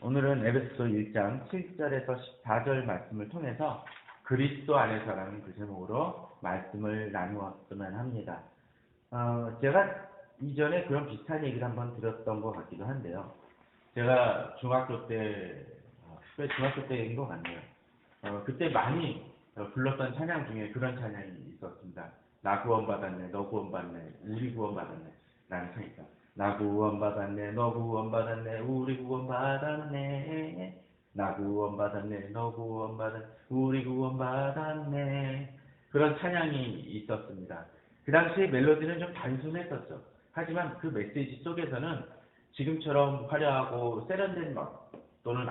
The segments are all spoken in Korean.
오늘은 에베소서 1장 7절에서 14절 말씀을 통해서 그리스도 안에서라는 그 제목으로 말씀을 나누었으면 합니다. 제가 이전에 그런 비슷한 얘기를 한번 들었던 것 같기도 한데요. 제가 중학교 때, 중학교 때인 것 같네요. 그때 많이 불렀던 찬양 중에 그런 찬양이 있었습니다. 나 구원받았네, 너 구원받네, 우리 구원받았네 라는 찬양이다. 나 구원받았네, 너 구원받았네, 우리 구원받았네. 나 구원받았네, 너 구원받았네, 우리 구원받았네. 그런 찬양이 있었습니다. 그 당시에 멜로디는 좀 단순했었죠. 하지만 그 메시지 속에서는 지금처럼 화려하고 세련된 또는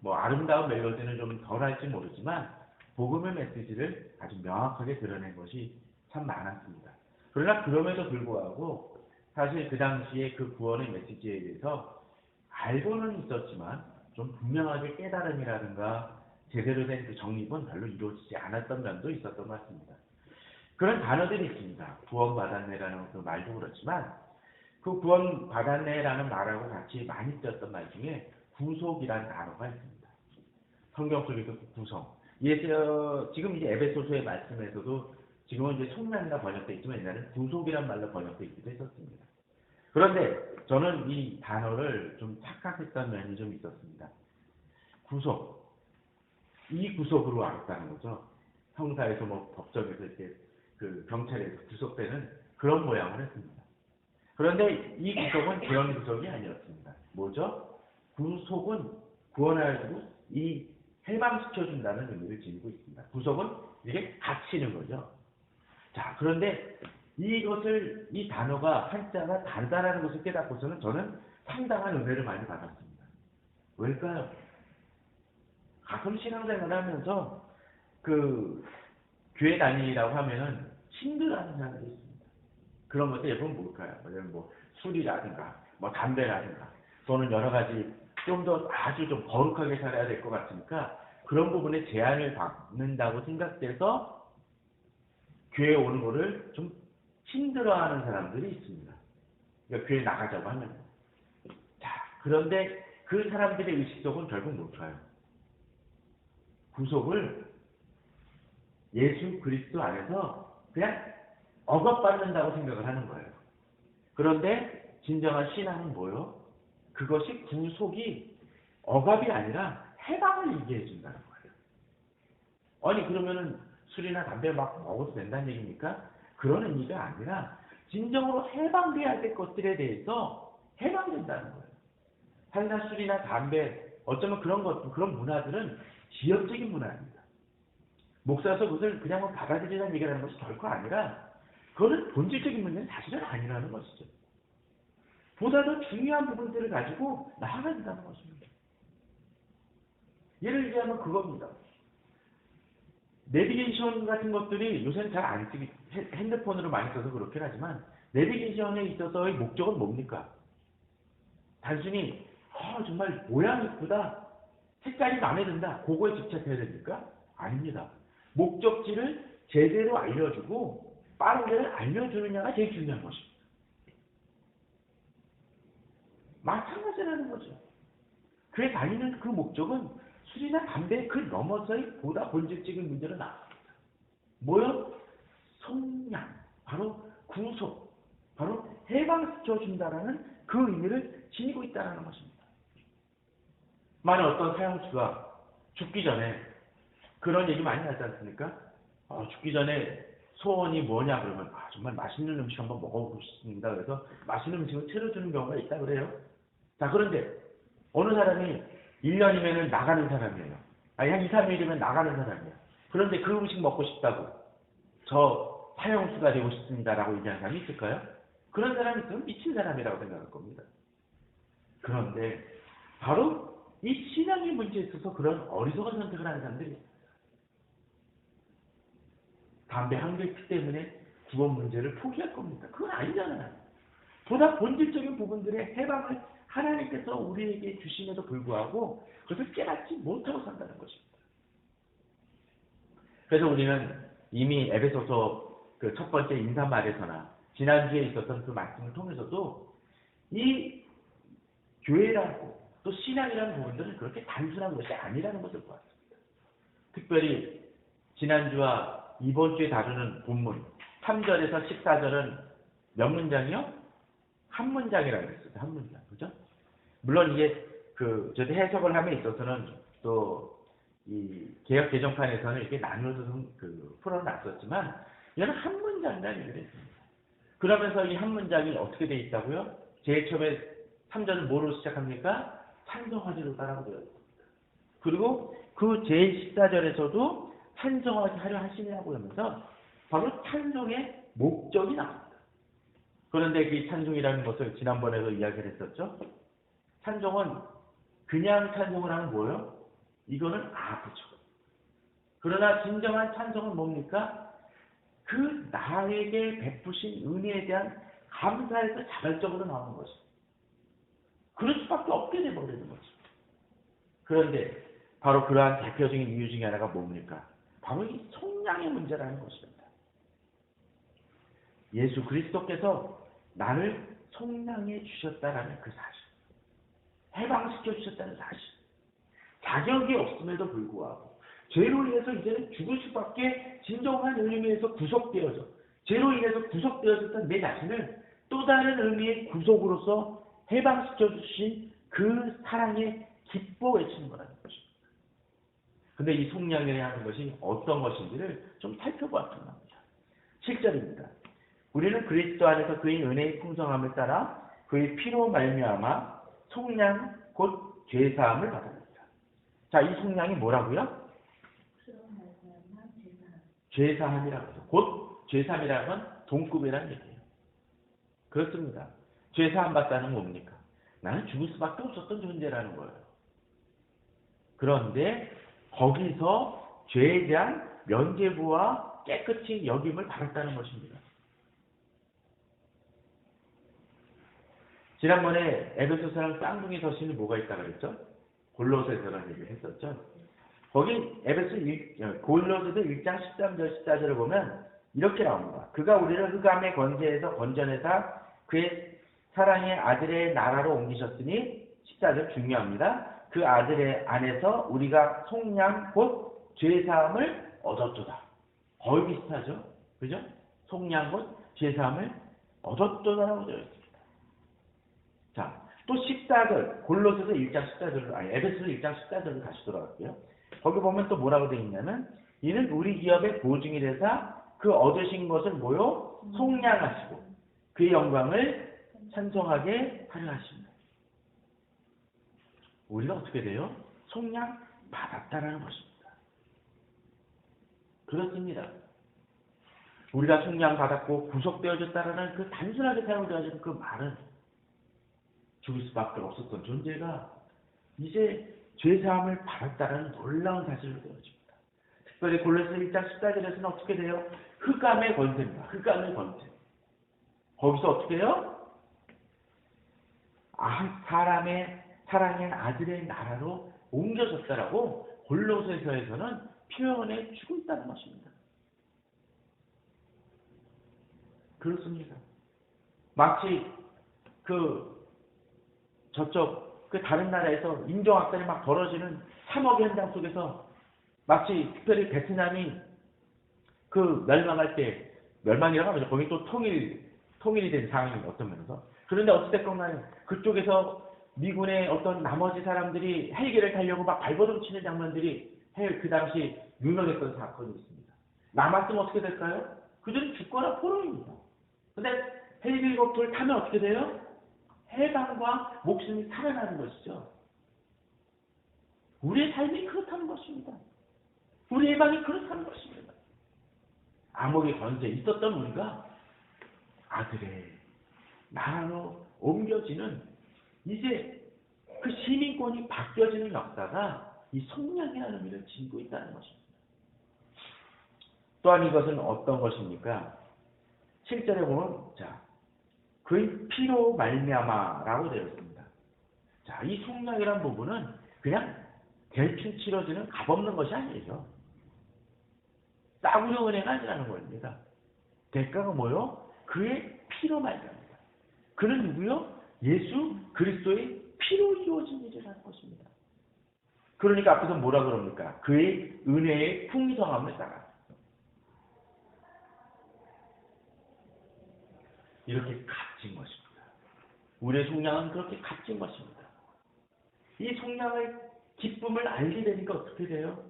아름다운 멜로디는 좀 덜할지 모르지만 복음의 메시지를 아주 명확하게 드러낸 것이 참 많았습니다. 그러나 그럼에도 불구하고 사실 그 당시에 그 구원의 메시지에 대해서 알고는 있었지만 좀 분명하게 깨달음이라든가 제대로 된 그 정립은 별로 이루어지지 않았던 면도 있었던 것 같습니다. 그런 단어들이 있습니다. 구원받았네라는 그 말도 그렇지만 그 구원받았네라는 말하고 같이 많이 쓰였던 말 중에 구속이라는 단어가 있습니다. 성경 속에서 그 구속. 지금 이제 에베소서의 말씀에서도 지금은 이제 속량이라 번역되어 있지만 옛날에는 구속이란 말로 번역되어 있기도 했었습니다. 그런데 저는 이 단어를 좀 착각했던 면이 좀 있었습니다. 구속. 이 구속으로 알았다는 거죠. 형사에서 법정에서 이렇게 그 경찰에서 구속되는 그런 모양을 했습니다. 그런데 이 구속은 그런 구속이 아니었습니다. 뭐죠? 구속은 구원하고 이 해방시켜준다는 의미를 지니고 있습니다. 구속은 이게 갇히는 거죠. 자, 그런데 이 단어가 한자가 다르다는 것을 깨닫고서는 저는 상당한 은혜를 많이 받았습니다. 왜일까요? 가끔 신앙생활을 하면서 그 교회 다니라고 하면은 힘들어하는 사람들이 있습니다. 그런 것들 예쁜 뭘까요? 술이라든가 담배라든가 또는 여러 가지 좀 더 아주 좀 거룩하게 살아야 될 것 같으니까 그런 부분에 제한을 받는다고 생각돼서 교회에 오는 거를 좀 힘들어하는 사람들이 있습니다. 그러니까 교회 나가자고 하면. 자, 그런데 그 사람들의 의식 속은 결국 뭘까요? 구속을 예수 그리스도 안에서 그냥 억압받는다고 생각을 하는 거예요. 그런데 진정한 신앙은 뭐요? 그것이 구속이 억압이 아니라 해방을 얘기해 준다는 거예요. 아니 그러면은 술이나 담배 먹어도 된다는 얘기입니까? 그런 의미가 아니라 진정으로 해방돼야 될 것들에 대해서 해방된다는 거예요. 사실상 술이나 담배 어쩌면 그런 문화들은 지역적인 문화입니다. 목사로서 그것을 그냥 받아들이라는 얘기를 하는 것이 결코 아니라 그거는 본질적인 문제는 사실은 아니라는 것이죠. 보다 더 중요한 부분들을 가지고 나아가야 된다는 것입니다. 예를 들자면 그겁니다. 내비게이션 같은 것들이 요새는 잘 안 쓰기, 핸드폰으로 많이 써서 그렇긴 하지만 내비게이션에 있어서의 목적은 뭡니까? 단순히 정말 모양이 이쁘다, 색깔이 마음에 든다, 그거에 집착해야 됩니까? 아닙니다. 목적지를 제대로 알려주고 빠른 데를 알려주느냐가 제일 중요한 것입니다. 마찬가지라는 거죠. 교회 다니는 그 목적은 술이나 담배 그 너머서의 보다 본질적인 문제로 나갑니다. 뭐요? 속량, 바로 구속, 바로 해방시켜준다라는 그 의미를 지니고 있다는 것입니다. 만약 어떤 사형수가 죽기 전에 그런 얘기 많이 하지 않습니까? 죽기 전에 소원이 뭐냐 그러면 정말 맛있는 음식 한번 먹어보고 싶습니다. 그래서 맛있는 음식을 차려주는 경우가 있다 그래요. 자, 그런데 어느 사람이 1년이면 나가는 사람이에요. 한 2, 3일이면 나가는 사람이에요. 그런데 그 음식 먹고 싶다고 저 사형수가 되고 싶습니다라고 얘기하는 사람이 있을까요? 그런 사람이 있으면 미친 사람이라고 생각할 겁니다. 그런데 바로 이 신앙의 문제에 있어서 그런 어리석은 선택을 하는 사람들이 있어요. 담배 한 개 때문에 구원 문제를 포기할 겁니까? 그건 아니잖아요. 보다 본질적인 부분들의 해방을 하나님께서 우리에게 주심에도 불구하고 그것을 깨닫지 못하고 산다는 것입니다. 그래서 우리는 이미 에베소서 그 첫 번째 인사말에서나 지난주에 있었던 그 말씀을 통해서도 이 교회라고 또 신앙이라는 부분들은 그렇게 단순한 것이 아니라는 것을 보았습니다. 특별히 지난주와 이번 주에 다루는 본문 3절에서 14절은 몇 문장이요? 한 문장이라고 했어요. 한 문장. 그죠? 물론 이게 저도 해석을 함에 있어서는 또 이 개역 개정판에서는 이렇게 나누어서 풀어놨었지만 이거는 한 문장이라는 얘기를 했습니다. 그러면서 이 한 문장이 어떻게 되어 있다고요? 제일 처음에 3절은 뭐로 시작합니까? 찬송하기로 따라고 되어 있습니다. 그리고 그 제일 14절에서도 찬송하게 하려 하시냐고 하면서 바로 찬송의 목적이 나옵니다. 그런데 이 찬송이라는 것을 지난번에도 이야기를 했었죠. 찬송은 그냥 찬송을 하면 뭐예요? 이거는 아프죠. 그러나 진정한 찬송은 뭡니까? 그 나에게 베푸신 은혜에 대한 감사에서 자발적으로 나오는 것입니다. 그럴 수밖에 없게 돼버리는 것입니다. 그런데 바로 그러한 대표적인 이유 중에 하나가 뭡니까? 바로 이 속량의 문제라는 것입니다. 예수 그리스도께서 나를 속량해 주셨다라는 그 사실, 해방시켜 주셨다는 사실, 자격이 없음에도 불구하고 죄로 인해서 이제는 죽을 수밖에 진정한 의미에서 구속되어져, 죄로 인해서 구속되어졌던 내 자신을 또 다른 의미의 구속으로서 해방시켜 주신 그 사랑에 기뻐 외치는 거라는 것입니다. 근데 이 속량이라 하는 것이 어떤 것인지를 좀 살펴보았으면 합니다. 7절입니다. 우리는 그리스도 안에서 그의 은혜의 풍성함을 따라 그의 피로 말미암아 속량 곧 죄사함을 받았습니다. 자, 이 속량이 뭐라고요? 죄사함이라고 하죠. 곧 죄사함이라는 건 동급이라는 얘기예요. 그렇습니다. 죄사함 받다는 뭡니까? 나는 죽을 수밖에 없었던 존재라는 거예요. 그런데 거기서 죄에 대한 면죄부와 깨끗이 여김을 받았다는 것입니다. 지난번에 에베소서랑 쌍둥이 서신이 뭐가 있다고 그랬죠? 골로새서라는 얘기를 했었죠. 거기 골로새서 1장 13절 14절을 보면 이렇게 나옵니다. 그가 우리를 흑암의 권세에서 건져내사 그의 사랑의 아들의 나라로 옮기셨으니 14절 중요합니다. 그 아들의 안에서 우리가 속량 곧 죄사함을 얻었도다. 거의 비슷하죠? 그죠? 속량 곧 죄사함을 얻었도다라고 되어 있습니다. 자, 또 14절, 골로새서 1장 14절로, 에베소서 1장 14절로 다시 돌아갈게요. 거기 보면 또 뭐라고 되어 있냐면, 이는 우리 기업의 보증이 되사 그 얻으신 것을 뭐요? 속량하시고 그의 영광을 찬송하게 하려 하십니다. 우리가 어떻게 돼요? 속량 받았다라는 것입니다. 그렇습니다. 우리가 속량 받았고 구속되어졌다라는 그 단순하게 사용되어지는 그 말은 죽을 수밖에 없었던 존재가 이제 죄사함을 받았다는 놀라운 사실로 되어집니다. 특별히 골로새 1장 14절에서는 어떻게 돼요? 흑암의 권세입니다. 흑암의 권세. 거기서 어떻게 해요? 사랑의 아들의 나라로 옮겨졌다라고 골로새서에서는 표현해 주고 있다는 것입니다. 그렇습니다. 마치 저쪽 다른 나라에서 인종학살이 막 벌어지는 3억의 현장 속에서 마치 특별히 베트남이 멸망할 때, 멸망이라고 하면 거기 또 통일이 된 상황이 어떤 면에서. 그런데 어찌됐건 간에 그쪽에서 미군의 어떤 나머지 사람들이 헬기를 타려고 막 발버둥 치는 장면들이 그 당시 유명했던 사건이 있습니다. 남았으면 어떻게 될까요? 그들은 죽거나 포로입니다. 근데 헬리콥터를 타면 어떻게 돼요? 해방과 목숨이 살아나는 것이죠. 우리의 삶이 그렇다는 것입니다. 우리의 해방이 그렇다는 것입니다. 암흑의 권세에 있었던 우리가 아들의 나라로 옮겨지는, 이제 그 시민권이 바뀌어지는 역사가 이 속량이라는 의미를 지니고 있다는 것입니다. 또한 이것은 어떤 것입니까? 7절에 보면 그의 피로 말미암아라고 되어 있습니다. 자, 이 속량이라는 부분은 그냥 대충 치러지는 값없는 것이 아니죠. 싸구려 은혜가 아니라는 겁니다. 대가가 뭐요? 그의 피로 말미암아. 그는 누구요? 예수 그리스도의 피로 이루어진 일이라는 것입니다. 그러니까 앞에서 뭐라 그럽니까? 그의 은혜의 풍성함을 따라. 이렇게 값진 것입니다. 우리의 속량은 그렇게 값진 것입니다. 이 속량의 기쁨을 알게 되니까 어떻게 돼요?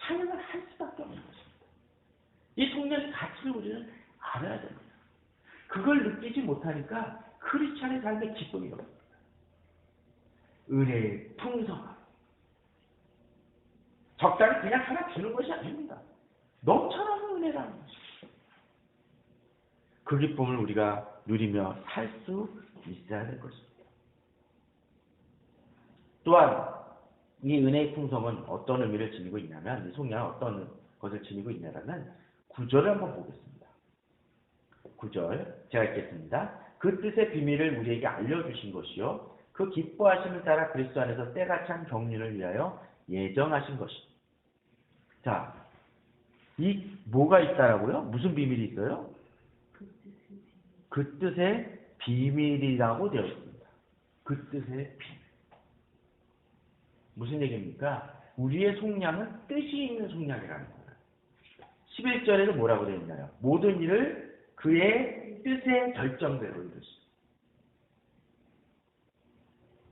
찬양을 할 수밖에 없는 것입니다. 이 속량의 가치를 우리는 알아야 됩니다. 그걸 느끼지 못하니까 크리스찬의 삶의 기쁨이 없습니다. 은혜의 풍성함. 적당히 그냥 하나 주는 것이 아닙니다. 넘쳐나는 은혜라는 것입니다. 그 기쁨을 우리가 누리며 살 수 있어야 될 것입니다. 또한 이 은혜의 풍성은 어떤 의미를 지니고 있냐면, 이 속량은 어떤 것을 지니고 있냐면 9절을 한번 보겠습니다. 9절 제가 읽겠습니다. 그 뜻의 비밀을 우리에게 알려주신 것이요 그 기뻐하심을 따라 그리스도 안에서 때가 찬 경륜을 위하여 예정하신 것이다. 자, 이 뭐가 있다라고요? 무슨 비밀이 있어요? 그 뜻의 비밀이라고 되어 있습니다. 그 뜻의 비밀. 무슨 얘기입니까? 우리의 속량은 뜻이 있는 속량이라는 거예요. 11절에는 뭐라고 되어 있나요? 모든 일을 그의 뜻의 결정대로 이루시다.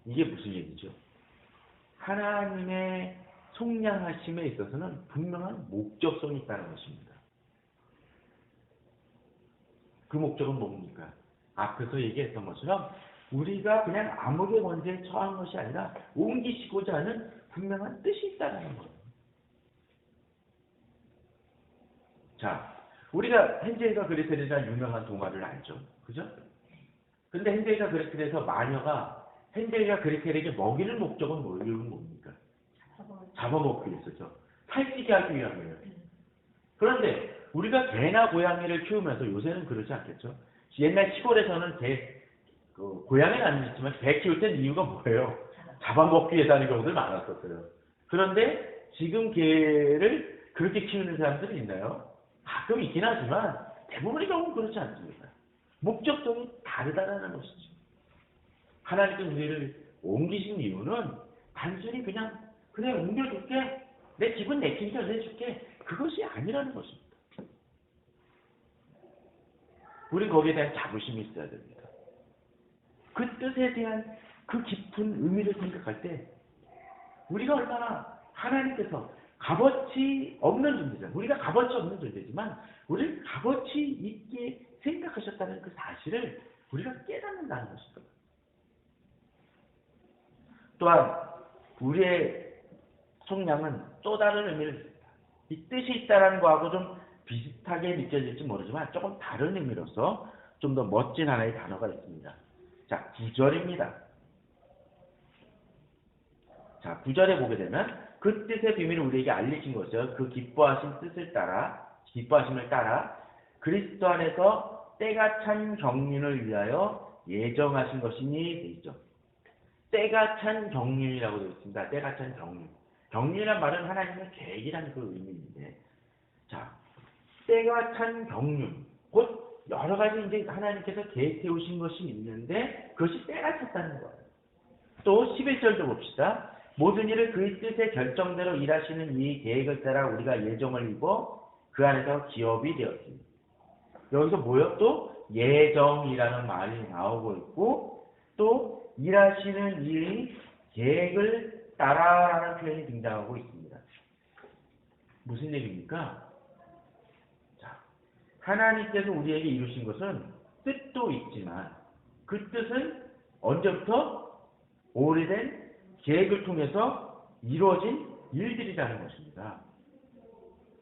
이게 무슨 얘기죠? 하나님의 속량하심에 있어서는 분명한 목적성이 있다는 것입니다. 그 목적은 뭡니까? 앞에서 얘기했던 것처럼 우리가 그냥 암흑의 권세에 처한 것이 아니라 옮기시고자 하는 분명한 뜻이 있다는 거예요. 자, 우리가 헨젤과 그레텔이라는 유명한 동화를 알죠. 그죠? 근데 헨젤과 그레텔에서 마녀가 헨젤과 그레텔에게 먹이는 목적은 뭡니까? 잡아먹기 위해서죠. 살찌게 하기 위함이에요. 그런데 우리가 개나 고양이를 키우면서, 요새는 그러지 않겠죠? 옛날 시골에서는 고양이는 아니지만 개 키울 땐 이유가 뭐예요? 잡아먹기 위해서 하는 경우들 많았었어요. 그런데 지금 개를 그렇게 키우는 사람들이 있나요? 가끔 있긴 하지만 대부분의 경우는 그렇지 않습니다. 목적성이 다르다는 것이죠. 하나님께서 우리를 옮기신 이유는 단순히 그냥 옮겨줄게, 내 기분 내키니까 해줄게, 그것이 아니라는 것입니다. 우린 거기에 대한 자부심이 있어야 됩니다. 그 뜻에 대한 그 깊은 의미를 생각할 때 우리가 얼마나 하나님께서 값어치 없는 존재잖아요. 우리가 값어치 없는 존재지만 우리를 값어치 있게 생각하셨다는 그 사실을 우리가 깨닫는다는 것입니다. 또한 우리의 속량은 또 다른 의미를 있습니다. 이 뜻이 있다는 거하고 좀 비슷하게 느껴질지 모르지만 조금 다른 의미로서 좀 더 멋진 하나의 단어가 있습니다. 자, 9절입니다. 자, 9절에 보게 되면 그 뜻의 비밀을 우리에게 알리신 것이요 그 기뻐하심을 따라 그리스도 안에서 때가 찬 경륜을 위하여 예정하신 것이니 되어 있죠. 때가 찬 경륜이라고 되어 있습니다. 때가 찬 경륜. 경륜이란 말은 하나님의 계획이라는 그 의미인데, 자, 때가 찬 경륜, 곧 여러 가지 이제 하나님께서 계획해 오신 것이 있는데 그것이 때가 찼다는 거예요. 또 11절도 봅시다. 모든 일을 그의 뜻의 결정대로 일하시는 이 계획을 따라 우리가 예정을 입어 그 안에서 기업이 되었습니다. 여기서 뭐요? 또 예정이라는 말이 나오고 있고, 또 일하시는 이 계획을 따라라는 표현이 등장하고 있습니다. 무슨 얘기입니까? 자, 하나님께서 우리에게 이루신 것은 뜻도 있지만 그 뜻은 언제부터? 오래된 계획을 통해서 이루어진 일들이라는 것입니다.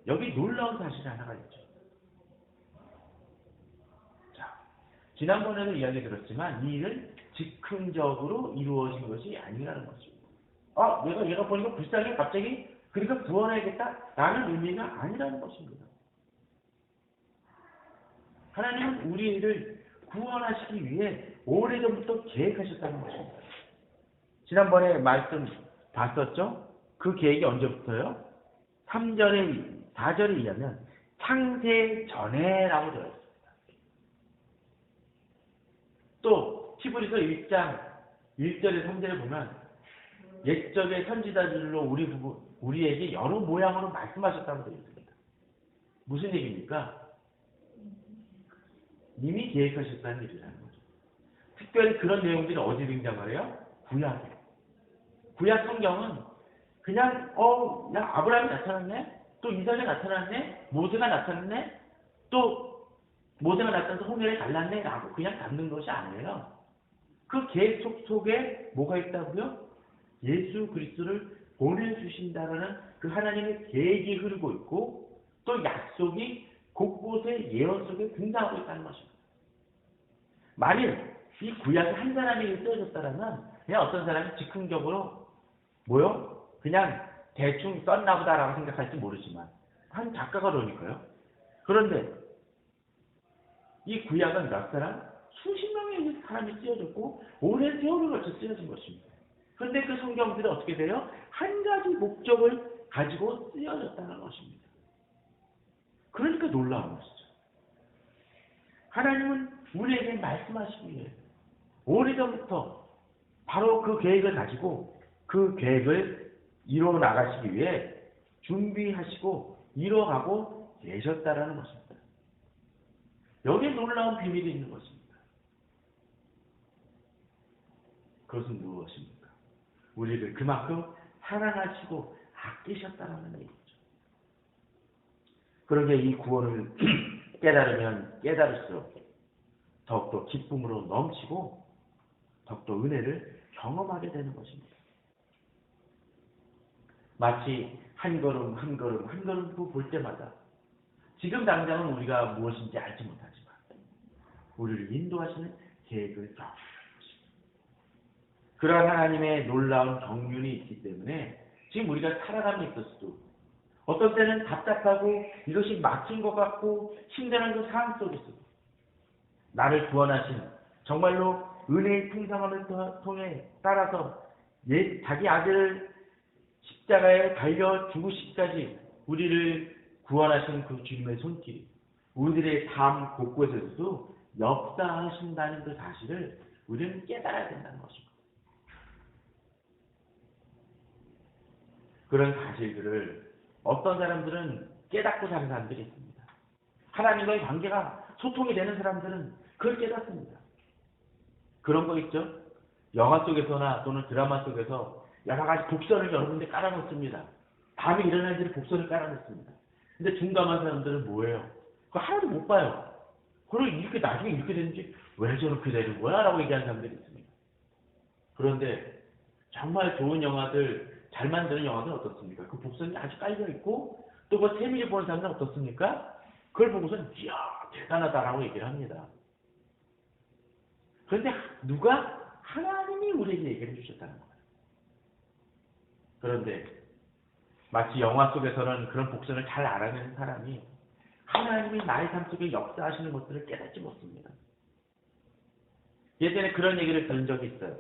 여기 놀라운 사실 하나가 있죠. 자, 지난번에도 이야기 들었지만 이 일은 즉흥적으로 이루어진 것이 아니라는 것입니다. 얘가 보니까 불쌍해 갑자기 그러니까 구원해야겠다 라는 의미가 아니라는 것입니다. 하나님은 우리를 구원하시기 위해 오래전부터 계획하셨다는 것입니다. 지난번에 말씀 봤었죠? 그 계획이 언제부터요? 4절에 의하면 창세 전에라고 되어 있습니다. 또 히브리서 1장 1절에 3절에 보면 옛적의 선지자들로 우리에게 여러 모양으로 말씀하셨다고 되어 있습니다. 무슨 얘기입니까? 이미 계획하셨다는 일이라는 거죠. 특별히 그런 내용들이 어디 등장을 해요? 구약에. 구약 성경은 그냥 야 아브라함이 나타났네? 또 이삭이 나타났네? 모세가 나타났네? 또 모세가 나타나서 홍해를 갈랐네? 라고 그냥 담는 것이 아니에요. 그 계획 속에 뭐가 있다고요? 예수 그리스도를 보내주신다라는 그 하나님의 계획이 흐르고 있고 또 약속이 곳곳에 예언 속에 등장하고 있다는 것입니다. 만일 이 구약이 한 사람에게 쓰여졌다면 그냥 어떤 사람이 즉흥적으로 그냥 대충 썼나 보다라고 생각할지 모르지만 한 작가가 그러니까요. 그런데 이 구약은 몇 사람? 수십 명의 사람이 쓰여졌고 오랜 세월을 거쳐 쓰여진 것입니다. 그런데 그 성경들이 어떻게 돼요? 한 가지 목적을 가지고 쓰여졌다는 것입니다. 그러니까 놀라운 것이죠. 하나님은 우리에게 말씀하시기 위해 오래전부터 바로 그 계획을 가지고 그 계획을 이루어 나가시기 위해 준비하시고 이루어가고 계셨다라는 것입니다. 여기에 놀라운 비밀이 있는 것입니다. 그것은 무엇입니까? 우리를 그만큼 사랑하시고 아끼셨다는 얘기죠. 그러게 이 구원을 깨달으면 깨달을수록 더욱더 기쁨으로 넘치고 더욱더 은혜를 경험하게 되는 것입니다. 마치 한 걸음 한 걸음 한 걸음 볼 때마다 지금 당장은 우리가 무엇인지 알지 못하지만 우리를 인도하시는 계획을 경험하는 것입니다. 그러한 하나님의 놀라운 경륜이 있기 때문에 지금 우리가 살아감에 있었어도 어떤 때는 답답하고 이것이 막힌 것 같고 힘든 그 상황 속에서도 나를 구원하신 정말로 은혜의 풍성함을 통해 따라서 자기 아들을 십자가에 달려 죽으시기까지 우리를 구원하신 그 주님의 손길이 우리들의 삶 곳곳에서도 역사하신다는 그 사실을 우리는 깨달아야 된다는 것입니다. 그런 사실들을 어떤 사람들은 깨닫고 사는 사람들이 있습니다. 하나님과의 관계가 소통이 되는 사람들은 그걸 깨닫습니다. 그런 거 있죠? 영화 속에서나 또는 드라마 속에서 여러 가지 복선을 여러 군데 깔아놓습니다. 밤에 일어날 일들이 복선을 깔아놓습니다. 근데 둔감한 사람들은 뭐예요? 그거 하나도 못 봐요. 그리고 이렇게 나중에 이렇게 되는지 왜 저렇게 되는 거야? 라고 얘기하는 사람들이 있습니다. 그런데 정말 좋은 영화들, 잘 만드는 영화들은 어떻습니까? 그 복선이 아주 깔려있고 또 그 세밀히 보는 사람들은 어떻습니까? 그걸 보고서는 이야 대단하다라고 얘기를 합니다. 그런데 누가? 하나님이 우리에게 얘기를 해주셨다는 거예요. 그런데 마치 영화 속에서는 그런 복선을 잘 알아내는 사람이 하나님이 나의 삶 속에 역사하시는 것들을 깨닫지 못합니다. 예전에 그런 얘기를 들은 적이 있어요.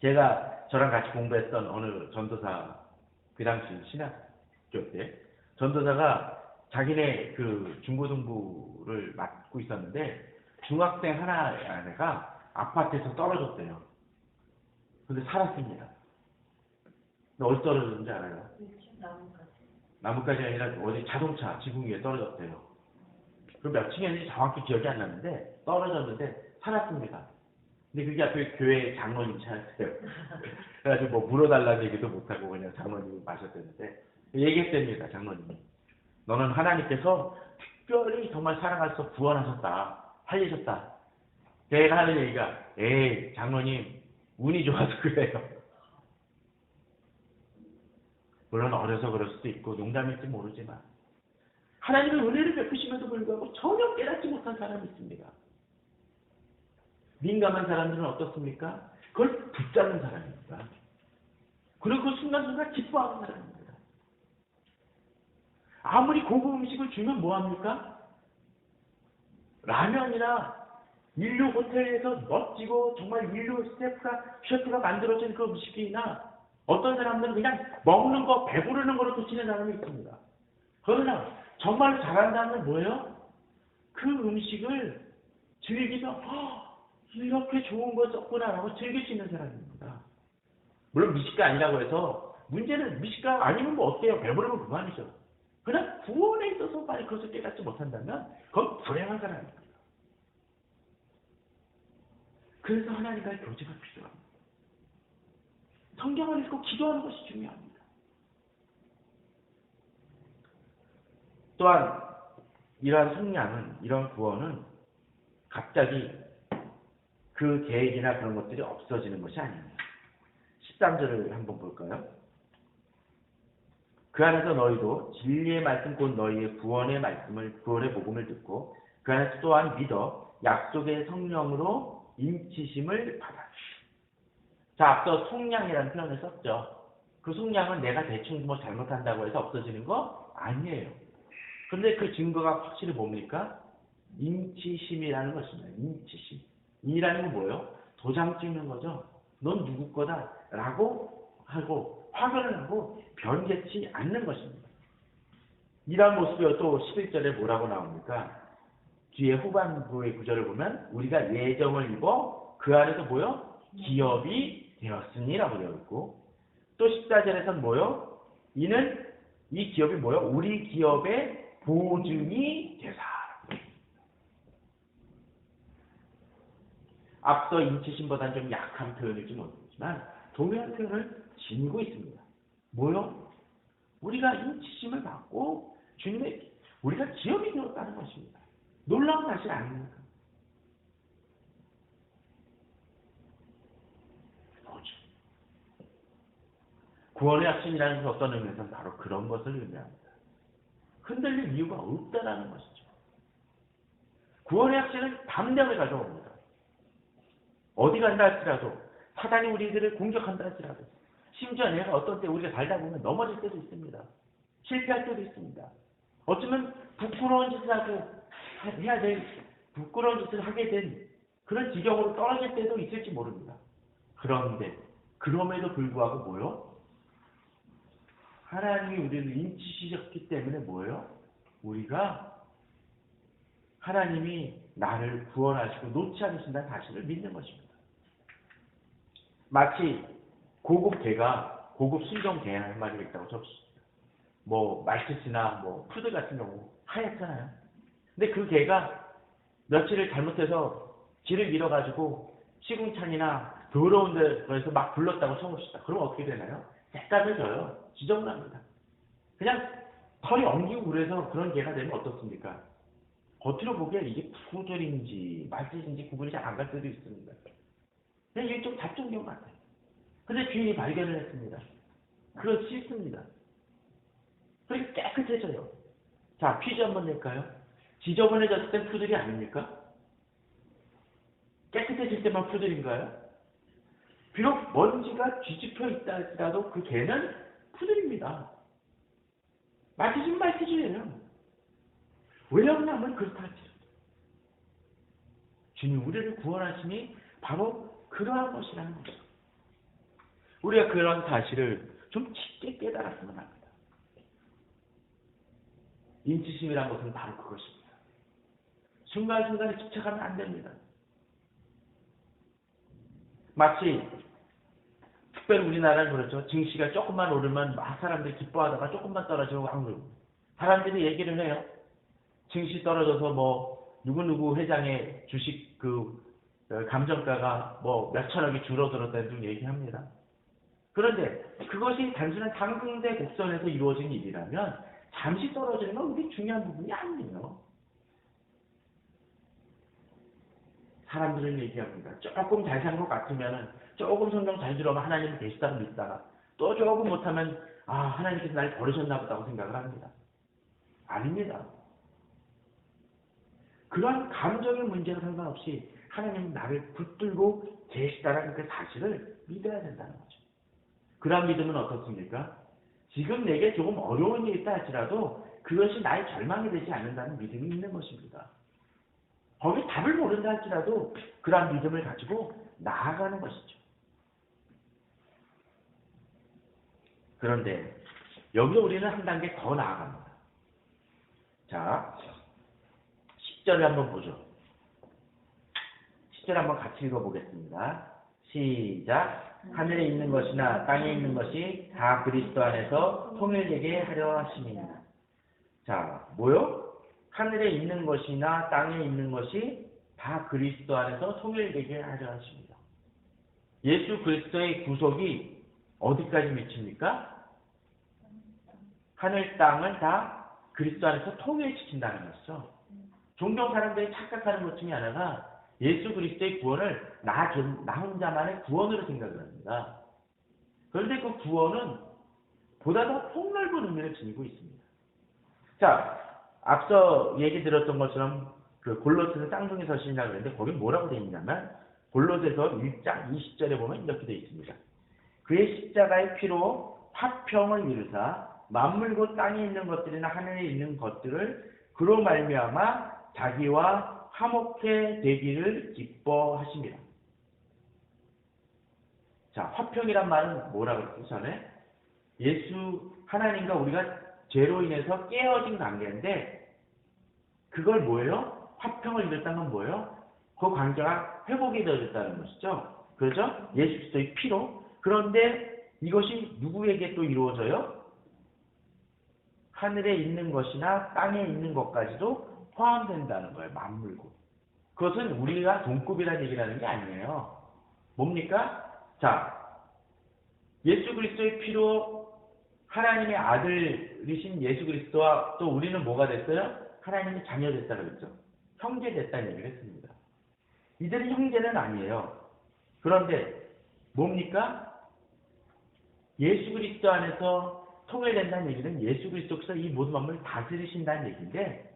제가 저랑 같이 공부했던 어느 전도사, 그 당시 신학교 때 전도사가 자기네 그 중고등부를 맡고 있었는데 중학생 하나가 아파트에서 떨어졌대요. 근데 살았습니다. 근데 어디 떨어졌는지 알아요? 나무까지 아니라 어디 자동차 지붕 위에 떨어졌대요. 그럼 몇 층이었는지 정확히 기억이 안 나는데 떨어졌는데 살았습니다. 근데 그게 앞에 교회 장로님 찾았어요. 그래가지고 뭐 물어달라는 얘기도 못하고 그냥 장로님이 마셨대는데 얘기했답니다. 장로님이. 너는 하나님께서 특별히 정말 사랑하셔서 구원하셨다. 살리셨다. 내가 하는 얘기가 에이 장로님 운이 좋아서 그래요. 물론 어려서 그럴 수도 있고 농담일지 모르지만 하나님의 은혜를 베푸심에도 불구하고 전혀 깨닫지 못한 사람이 있습니다. 민감한 사람들은 어떻습니까? 그걸 붙잡는 사람입니다. 그리고 그 순간순간 기뻐하는 사람입니다. 아무리 고급 음식을 주면 뭐합니까? 라면이나 인류 호텔에서 멋지고 정말 인류 셰프가 만들어진 그 음식이나 어떤 사람들은 그냥 먹는 거 배부르는 거로 그치는 사람이 있습니다. 그러나 정말 잘한다는 뭐예요? 그 음식을 즐기며 이렇게 좋은 거 썼구나라고 즐길 수 있는 사람입니다. 물론 미식가 아니라고 해서 문제는 미식가 아니면 뭐 어때요? 배부르면 그만이죠. 그러나 구원에 있어서 만약 그것을 깨닫지 못한다면 그건 불행한 사람입니다. 그래서 하나님과의 교제가 필요합니다. 성경을 읽고 기도하는 것이 중요합니다. 또한 이러한 성량은, 이런 구원은 갑자기 그 계획이나 그런 것들이 없어지는 것이 아닙니다. 13절을 한번 볼까요? 그 안에서 너희도 진리의 말씀 곧 너희의 구원의 말씀을, 구원의 복음을 듣고 그 안에서 또한 믿어 약속의 성령으로 인치심을 받아. 자, 앞서 속량이라는 표현을 썼죠. 그 속량은 내가 대충 뭐 잘못한다고 해서 없어지는 거 아니에요. 근데 그 증거가 확실히 뭡니까? 인치심이라는 것입니다. 인치심. 이라는 건 뭐예요? 도장 찍는 거죠. 넌 누구 거다 라고 하고 확언을 하고 변개치 않는 것입니다. 이런 모습이 또 11절에 뭐라고 나옵니까? 뒤에 후반부의 구절을 보면 우리가 예정을 입어 그 안에서 뭐요? 기업이 되었으니라고 되어 있고, 또 14절에서는 뭐요? 이는 이 기업이 뭐요? 우리 기업의 보증이 되사. 앞서 인치심보다는 좀 약한 표현일지 모르겠지만 동일한 표현을 지니고 있습니다. 뭐요? 우리가 인치심을 받고 주님의 우리가 기업이 되었다는 것입니다. 놀라운 사실 아닙니까? 뭐죠? 구원의 확신이라는 것은 어떤 의미에서는 바로 그런 것을 의미합니다. 흔들릴 이유가 없다라는 것이죠. 구원의 확신은 담력을 가져옵니다. 어디 간다 할지라도, 사단이 우리들을 공격한다 할지라도, 심지어 내가 어떤 때 우리가 살다 보면 넘어질 때도 있습니다. 실패할 때도 있습니다. 어쩌면 부끄러운 짓을 하고 해야 될, 부끄러운 짓을 하게 된 그런 지경으로 떨어질 때도 있을지 모릅니다. 그런데 그럼에도 불구하고 뭐요? 하나님이 우리를 인치시켰기 때문에 뭐예요? 우리가 하나님이 나를 구원하시고 놓지 않으신다는 사실을 믿는 것입니다. 마치 고급 개가, 고급 순정 개 한 마리가 있다고 쳤습니다. 뭐 말티즈나 뭐 푸들 같은 경우 하얗잖아요. 근데 그 개가 며칠을 잘못해서 길을 잃어가지고 시궁창이나 더러운 데서 막 불렀다고 쳐봅시다. 그럼 어떻게 되나요? 색깔을 져요. 지저분합니다. 그냥 털이 엉기고 그래서 그런 개가 되면 어떻습니까? 겉으로 보기에 이게 푸들인지 말티즈인지 구분이 잘 안 갈 때도 있습니다. 그냥 이게 좀 잡종견 같아요. 근데 주인이 발견을 했습니다. 그걸 씻습니다. 그리고 깨끗해져요. 자, 퀴즈 한번 낼까요? 지저분해졌을 땐 푸들이 아닙니까? 깨끗해질 때만 푸들인가요? 비록 먼지가 뒤집혀 있다 할지라도 그 개는 푸들입니다. 말티즈는 말티즈예요. 왜냐하면 그렇다 할지라도 주님 우리를 구원하심이 바로 그러한 것이라는 거죠. 우리가 그런 사실을 좀 깊게 깨달았으면 합니다. 인치심이라는 것은 바로 그것입니다. 순간순간에 집착하면 안 됩니다. 마치 특별히 우리나라는 그렇죠. 증시가 조금만 오르면 막 사람들이 기뻐하다가 조금만 떨어지고 막 그러고 사람들이 얘기를 해요. 증시 떨어져서 뭐 누구누구 회장의 주식 감정가가 뭐 몇천억이 줄어들었다는 등 얘기합니다. 그런데 그것이 단순한 상승세 곡선에서 이루어진 일이라면 잠시 떨어지는 건 그게 중요한 부분이 아니에요. 사람들은 얘기합니다. 조금 잘 산 것 같으면은 조금 성경 잘 들어오면 하나님이 계시다고 믿다가 또 조금 못하면 하나님께서 날 버리셨나 보다고 생각을 합니다. 아닙니다. 그런 감정의 문제와 상관없이 하나님은 나를 붙들고 계시다라는 그 사실을 믿어야 된다는 거죠. 그런 믿음은 어떻습니까? 지금 내게 조금 어려운 일이 있다 할지라도 그것이 나의 절망이 되지 않는다는 믿음이 있는 것입니다. 거기 답을 모른다 할지라도 그러한 믿음을 가지고 나아가는 것이죠. 그런데 여기서 우리는 한 단계 더 나아갑니다. 자, 10절을 한번 보죠. 10절 한번 같이 읽어보겠습니다. 시작. 하늘에 있는 것이나 땅에 있는 것이 다 그리스도 안에서 통일되게 하려 하심이니라. 자, 뭐요? 하늘에 있는 것이나 땅에 있는 것이 다 그리스도 안에서 통일되게 하려 하십니다. 예수 그리스도의 구속이 어디까지 미칩니까? 하늘 땅을 다 그리스도 안에서 통일시킨다는 것이죠. 종종 사람들이 착각하는 것 중에 하나가 예수 그리스도의 구원을 나 혼자만의 구원으로 생각을 합니다. 그런데 그 구원은 보다 더 폭넓은 의미를 지니고 있습니다. 자, 앞서 얘기 들었던 것처럼 그 골로새서 쌍둥이 서신이라고 그랬는데 거기 뭐라고 되어 있냐면 골로새서 1장 20절에 보면 이렇게 되어 있습니다. 그의 십자가의 피로 화평을 이루사 만물고 땅에 있는 것들이나 하늘에 있는 것들을 그로 말미암아 자기와 화목해 되기를 기뻐하십니다. 자, 화평이란 말은 뭐라고 그랬죠? 전에 예수 하나님과 우리가 죄로 인해서 깨어진 관계인데 그걸 뭐예요? 화평을 이뤘다는 건 뭐예요? 그 관계가 회복이 되어졌다는 것이죠. 그렇죠? 예수 그리스도의 피로. 그런데 이것이 누구에게 또 이루어져요? 하늘에 있는 것이나 땅에 있는 것까지도 포함된다는 거예요. 만물고. 그것은 우리가 동급이라는 얘기라는 게 아니에요. 뭡니까? 자, 예수 그리스도의 피로 하나님의 아들이신 예수 그리스도와 또 우리는 뭐가 됐어요? 하나님의 자녀 됐다고 그랬죠. 형제 됐다는 얘기를 했습니다. 이들은 형제는 아니에요. 그런데 뭡니까? 예수 그리스도 안에서 통일된다는 얘기는 예수 그리스도께서 이 모든 만물을 다스리신다는 얘기인데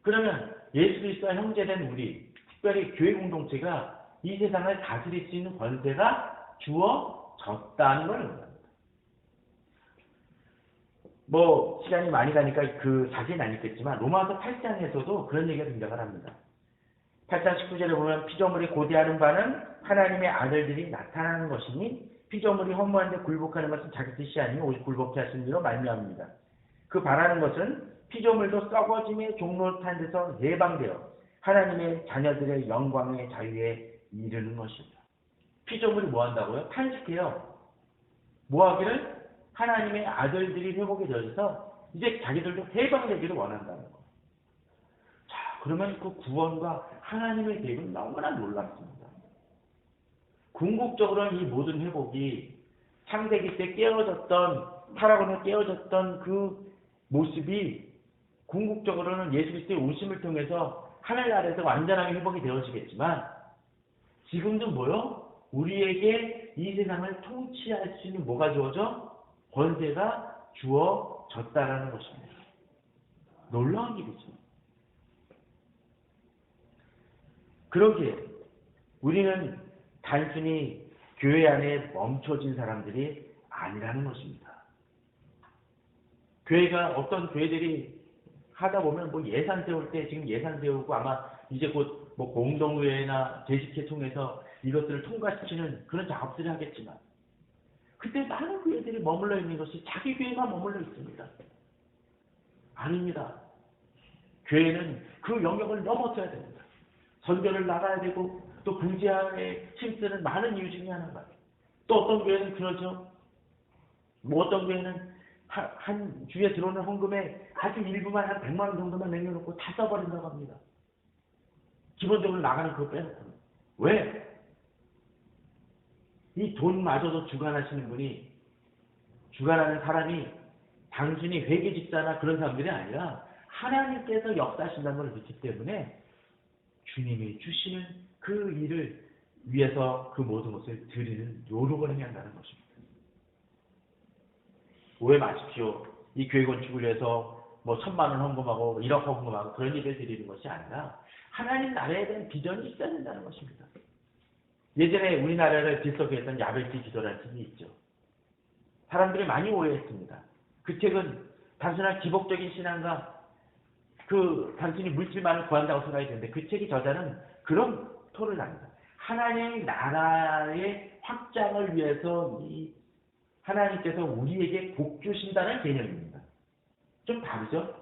그러면 예수 그리스도와 형제된 우리, 특별히 교회 공동체가 이 세상을 다스릴 수 있는 권세가 주어졌다는 걸 의미합니다. 뭐 시간이 많이 가니까 그 자세히는 안 읽겠지만 로마서 8장에서도 그런 얘기가 등장을 합니다. 8장 19절에 보면 피조물이 고대하는 바는 하나님의 아들들이 나타나는 것이니 피조물이 허무한데 굴복하는 것은 자기 뜻이 아니요 오직 굴복케 하신 이로 말미암습니다. 그 바라는 것은 피조물도 썩어짐의 종로를 탄 데서 해방되어 하나님의 자녀들의 영광의 자유에 이르는 것입니다. 피조물이 뭐 한다고요? 탄식해요. 뭐 하기를? 하나님의 아들들이 회복이 되어져서 이제 자기들도 해방되기를 원한다는 거예요. 자, 그러면 그 구원과 하나님의 계획은 너무나 놀랍습니다. 궁극적으로는 이 모든 회복이 창세기 때 깨어졌던, 타락으로 깨어졌던 그 모습이 궁극적으로는 예수 그리스도의 오심을 통해서 하늘나라에서 완전하게 회복이 되어지겠지만 지금도 뭐요? 우리에게 이 세상을 통치할 수 있는 뭐가 주어져? 권세가 주어졌다라는 것입니다. 놀라운 일이죠. 그러기에 우리는 단순히 교회 안에 멈춰진 사람들이 아니라는 것입니다. 교회가 어떤 교회들이 하다 보면 뭐 예산 세울 때 지금 예산 세우고 아마 이제 곧 뭐 공동회의나 재직회 통해서 이것들을 통과시키는 그런 작업들을 하겠지만 그때 많은 교회들이 머물러 있는 것이 자기 교회만 머물러 있습니다. 아닙니다. 교회는 그 영역을 넘어서야 됩니다. 선교를 나가야 되고 또 구제에 힘쓰는 많은 이유 중에 하나가 또 어떤 교회는 그러죠. 뭐 어떤 교회는 한 주에 들어오는 헌금에 아주 일부만 한 100만 원 정도만 남겨놓고 다 써버린다고 합니다. 기본적으로 나가는 그거 빼놓고. 왜? 이 돈마저도 주관하시는 분이, 주관하는 사람이 단순히 회계 집사나 그런 사람들이 아니라 하나님께서 역사하신다는 걸 믿기 때문에 주님이 주시는 그 일을 위해서 그 모든 것을 드리는 노력을 해야 한다는 것입니다. 오해 마십시오. 이 교회 건축을 위해서 뭐 1,000만 원 헌금하고 1억 헌금하고 그런 일을 드리는 것이 아니라 하나님 나라에 대한 비전이 있어야 된다는 것입니다. 예전에 우리나라를 들썩였던 야벨기 기도라는 책이 있죠. 사람들이 많이 오해했습니다. 그 책은 단순한 기복적인 신앙과 그 단순히 물질만을 구한다고 생각이 되는데 그 책의 저자는 그런 토를 합니다. 하나님의 나라의 확장을 위해서 이 하나님께서 우리에게 복 주신다는 개념입니다. 좀 다르죠?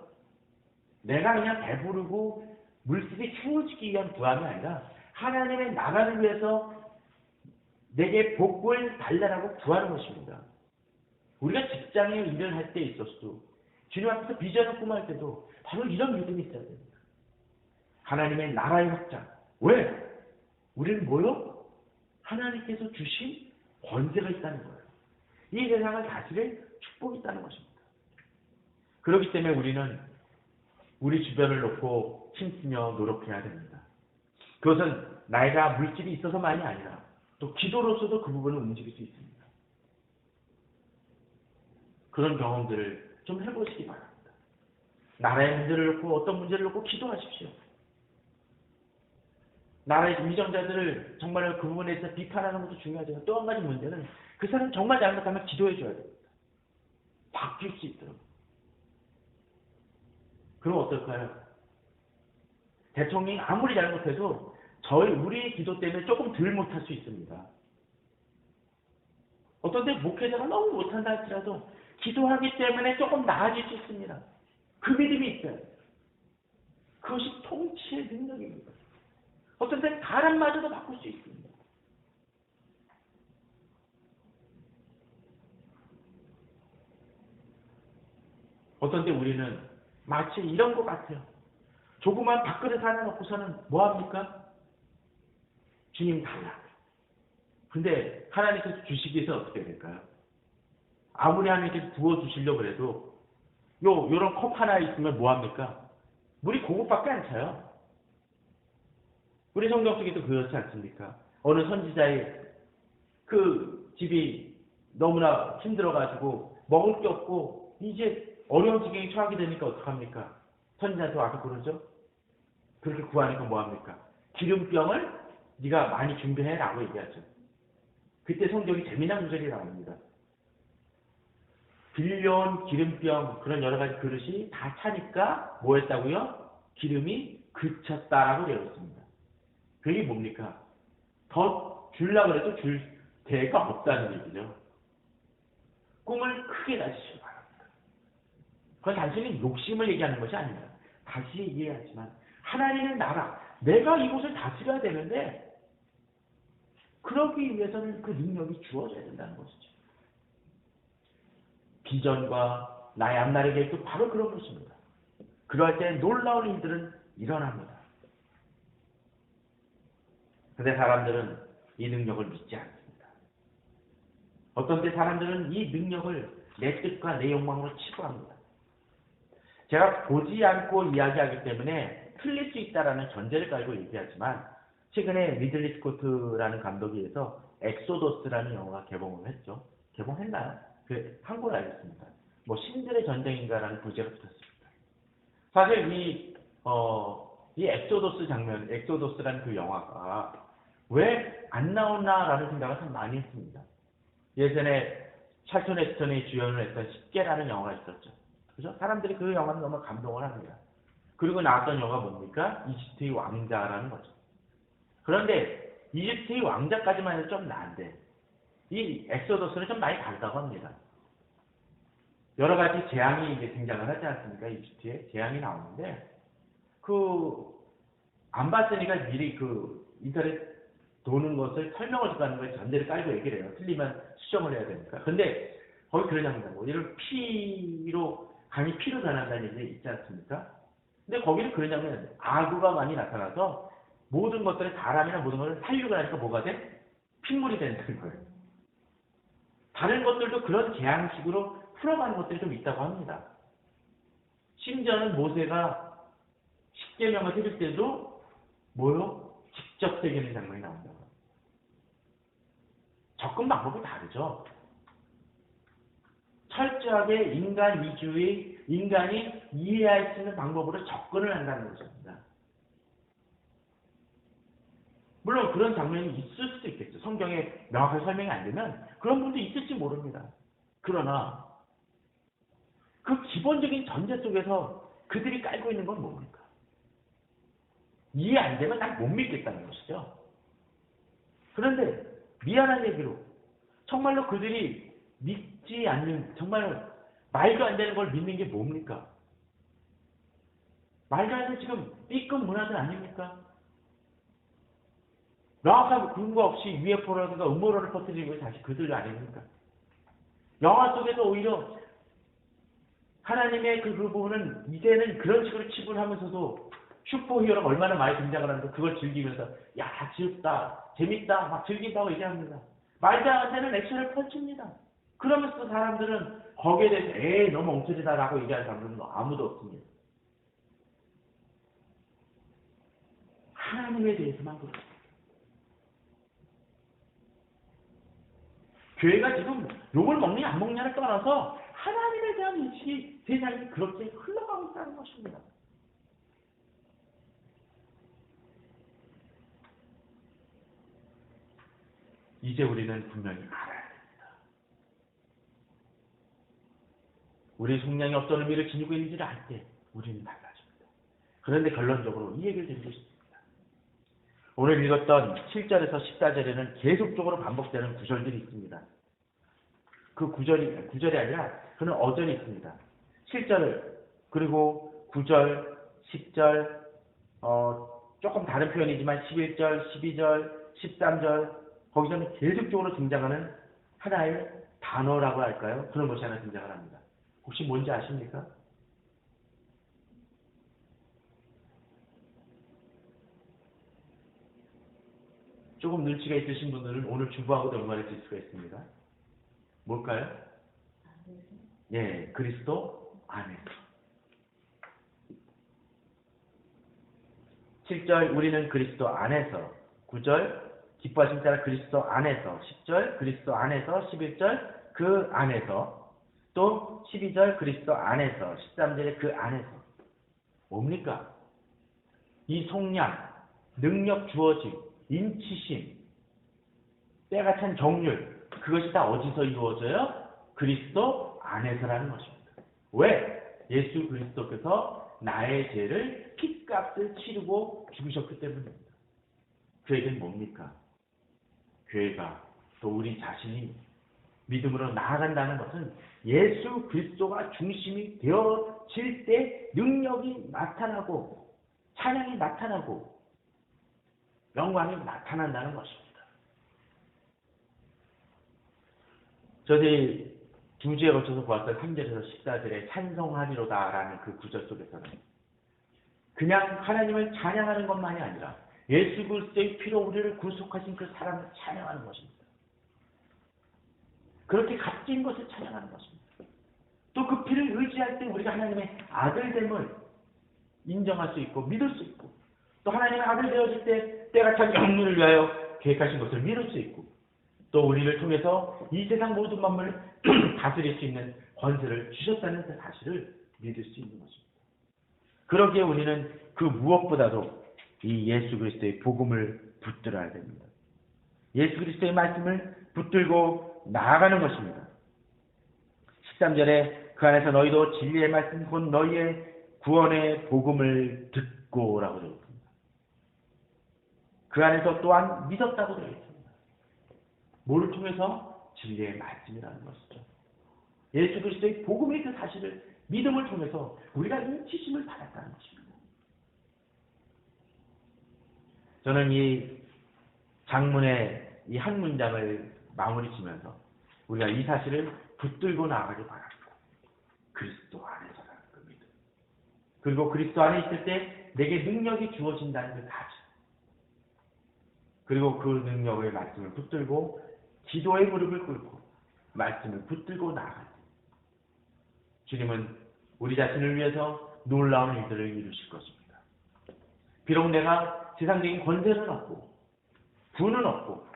내가 그냥 배부르고 물질이 채워지기 위한 구함이 아니라 하나님의 나라를 위해서 내게 복을 달라라고 구하는 것입니다. 우리가 직장에 일을 할 때 있어서도 주님 앞에서 비전을 꿈할 때도 바로 이런 믿음이 있어야 됩니다. 하나님의 나라의 확장. 왜? 우리는 뭐요? 하나님께서 주신 권세가 있다는 거예요. 이 세상을 다스릴 축복이 있다는 것입니다. 그렇기 때문에 우리는 우리 주변을 놓고 힘쓰며 노력해야 됩니다. 그것은 나이가 물질이 있어서만이 아니라 또 기도로서도 그 부분을 움직일 수 있습니다. 그런 경험들을 좀 해보시기 바랍니다. 나라의 문제를 놓고 어떤 문제를 놓고 기도하십시오. 나라의 위정자들을 정말 그 부분에 있어서 비판하는 것도 중요하지만 또 한 가지 문제는 그 사람 정말 잘못하면 기도해 줘야 됩니다. 바뀔 수 있도록. 그럼 어떨까요? 대통령이 아무리 잘못해도 우리의 기도 때문에 조금 덜 못할 수 있습니다. 어떤 때 목회자가 너무 못한다 할지라도 기도하기 때문에 조금 나아질 수 있습니다. 그 믿음이 있어요. 그것이 통치의 능력입니다. 어떤 때는 사람마저도 바꿀 수 있습니다. 어떤 때 우리는 마치 이런 것 같아요. 조그만 밥그릇 하나 놓고서는 뭐합니까? 주님 달라. 근데 하나님께서 주시기 위해서 어떻게 될까요? 아무리 하나님께서 부어주시려고 해도 요런 컵 하나 있으면 뭐합니까? 물이 그것밖에 안 차요. 우리 성경 속에도 그렇지 않습니까? 어느 선지자의 그 집이 너무나 힘들어가지고 먹을 게 없고 이제 어려운 지경에 처하게 되니까 어떡합니까? 선지자한테 와서 그러죠? 그렇게 구하니까 뭐합니까? 기름병을 네가 많이 준비해라고 얘기하죠. 그때 성경이 재미난 구절이 나옵니다. 빌려온 기름병 그런 여러 가지 그릇이 다 차니까 뭐 했다고요? 기름이 그쳤다라고 되어 있습니다. 그게 뭡니까? 더 주려고 해도 줄 데가 없다는 얘기죠. 꿈을 크게 가지시기 바랍니다. 그건 단순히 욕심을 얘기하는 것이 아닙니다. 다시 얘기하지만 하나님의 나라, 내가 이곳을 다스려야 되는데 그러기 위해서는 그 능력이 주어져야 된다는 것이죠. 비전과 나의 앞날의 계획도 바로 그런 것입니다. 그럴 때 놀라운 일들은 일어납니다. 근데 사람들은 이 능력을 믿지 않습니다. 어떤 때 사람들은 이 능력을 내 뜻과 내 욕망으로 치부합니다. 제가 보지 않고 이야기하기 때문에 틀릴 수 있다는 전제를 깔고 얘기하지만 최근에 리들리 스코트라는 감독이 해서 엑소더스라는 영화가 개봉을 했죠. 개봉했나요? 한국으로 알겠습니다. 뭐 신들의 전쟁인가라는 부제가 붙었습니다. 사실 이 엑소더스 장면, 엑소더스라는 그 영화가 왜 안 나오나라는 생각을 참 많이 했습니다. 예전에 찰턴 헤스턴이 주연을 했던 10개라는 영화가 있었죠. 그죠? 사람들이 그 영화는 너무 감동을 합니다. 그리고 나왔던 영화가 뭡니까? 이집트의 왕자라는 거죠. 그런데 이집트의 왕자까지만 해도 좀 나은데 이 엑소더스는 좀 많이 다르다고 합니다. 여러 가지 재앙이 이제 등장을 하지 않습니까? 이집트에 재앙이 나오는데 안 봤으니까 미리 인터넷 도는 것을 설명을 주고 하는 거에 전제를 깔고 얘기를 해요. 틀리면 수정을 해야 되니까. 근데 거기 그러냐면 뭐 이런 강이 피로 변한다는 얘기 있지 않습니까? 근데 거기는 그러냐면 아구가 많이 나타나서 모든 것들을 사람이나 모든 것을 살려고 하니까 뭐가 돼? 핏물이 된다는 거예요. 다른 것들도 그런 재앙식으로 풀어가는 것들이 좀 있다고 합니다. 심지어는 모세가 십계명을 드릴 때도 직접 새기는 장면이 나온다고. 접근 방법이 다르죠. 철저하게 인간 위주의 인간이 이해할 수 있는 방법으로 접근을 한다는 것입니다. 물론 그런 장면이 있을 수도 있겠죠. 성경에 명확하게 설명이 안 되면 그런 분도 있을지 모릅니다. 그러나 그 기본적인 전제 속에서 그들이 깔고 있는 건 뭡니까? 이해 안 되면 난 못 믿겠다는 것이죠. 그런데 미안한 얘기로 정말로 그들이 믿지 않는 정말 말도 안 되는 걸 믿는 게 뭡니까? 말도 안 되는 지금 B급 문화들 아닙니까? 명확한 근거 없이 UFO라든가 음모론을 퍼뜨리는 것이 사실 그들 아닙니까? 영화 속에서 오히려 하나님의 그 부분은 이제는 그런 식으로 치부하면서도 슈퍼히어로가 얼마나 많이 등장을 하는데 그걸 즐기면서 야 지겹다 재밌다 막 즐긴다고 얘기합니다. 말도 안 되는 액션을 펼칩니다. 그러면서 사람들은 거기에 대해서 에이 너무 엉터리다라고 얘기하는 사람들은 아무도 없습니다. 하나님에 대해서만 그렇습니다. 교회가 지금 욕을 먹느냐 안 먹느냐를 떠나서 하나님에 대한 인식이 세상이 그렇게 흘러가고 있다는 것입니다. 이제 우리는 분명히 알아야 됩니다. 우리 속량이 어떤 의미를 지니고 있는지를 알 때 우리는 달라집니다. 그런데 결론적으로 이 얘기를 드리고 싶습니다. 오늘 읽었던 7절에서 14절에는 계속적으로 반복되는 구절들이 있습니다. 그 구절이 아니라 그는 어절이 있습니다. 7절 그리고 9절, 10절 조금 다른 표현이지만 11절, 12절, 13절 거기서는 계속적으로 등장하는 하나의 단어라고 할까요? 그런 것이 하나 등장을 합니다. 혹시 뭔지 아십니까? 조금 눈치가 있으신 분들은 오늘 중부하고도 연관해질 수가 있습니다. 뭘까요? 예, 그리스도 안에서. 7절 우리는 그리스도 안에서, 9절 기뻐하심 따라 그리스도 안에서, 10절 그리스도 안에서, 11절 그 안에서, 또 12절 그리스도 안에서, 13절에 그 안에서. 뭡니까? 이 속량, 능력 주어짐, 인치심, 때가 찬 정률, 그것이 다 어디서 이루어져요? 그리스도 안에서라는 것입니다. 왜? 예수 그리스도께서 나의 죄를 핏값을 치르고 죽으셨기 때문입니다. 그 얘기는 뭡니까? 교회가 또 우리 자신이 믿음으로 나아간다는 것은 예수 그리스도가 중심이 되어질 때 능력이 나타나고 찬양이 나타나고 영광이 나타난다는 것입니다. 저희 두 주에 걸쳐서 보았던 3절에서 14절의 찬송하리로다라는 그 구절 속에서는 그냥 하나님을 찬양하는 것만이 아니라 예수 그리스도의 피로 우리를 구속하신 그 사랑을 찬양하는 것입니다. 그렇게 값진 것을 찬양하는 것입니다. 또 그 피를 의지할 때 우리가 하나님의 아들됨을 인정할 수 있고 믿을 수 있고 또 하나님의 아들 되어질 때 때가 찬 영문을 위하여 계획하신 것을 믿을 수 있고 또 우리를 통해서 이 세상 모든 만물을 다스릴 수 있는 권세를 주셨다는 그 사실을 믿을 수 있는 것입니다. 그러기에 우리는 그 무엇보다도 이 예수 그리스도의 복음을 붙들어야 됩니다. 예수 그리스도의 말씀을 붙들고 나아가는 것입니다. 13절에 그 안에서 너희도 진리의 말씀 곧 너희의 구원의 복음을 듣고라고 되어 있습니다. 그 안에서 또한 믿었다고 되어 있습니다. 뭐를 통해서? 진리의 말씀이라는 것이죠. 예수 그리스도의 복음의 그 사실을 믿음을 통해서 우리가 인치심을 받았다는 것입니다. 저는 이 장문의 이 한 문장을 마무리 지면서 우리가 이 사실을 붙들고 나아가길 바랍니다. 그리스도 안에서라는 그 믿음. 그리고 그리스도 안에 있을 때 내게 능력이 주어진다는 그 사실. 그리고 그 능력의 말씀을 붙들고 기도의 무릎을 꿇고 말씀을 붙들고 나아가는 주님은 우리 자신을 위해서 놀라운 일들을 이루실 것입니다. 비록 내가 세상적인 권세는 없고 부는 없고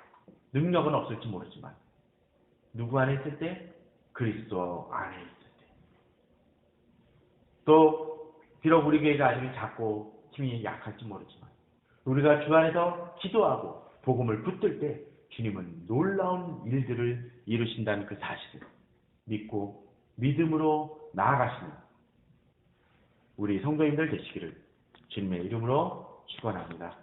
능력은 없을지 모르지만 누구 안에 있을 때? 그리스도 안에 있을 때. 또 비록 우리 교회가 아직 작고 힘이 약할지 모르지만 우리가 주 안에서 기도하고 복음을 붙들 때 주님은 놀라운 일들을 이루신다는 그 사실을 믿고 믿음으로 나아가시는 우리 성도님들 되시기를 주님의 이름으로 축원합니다.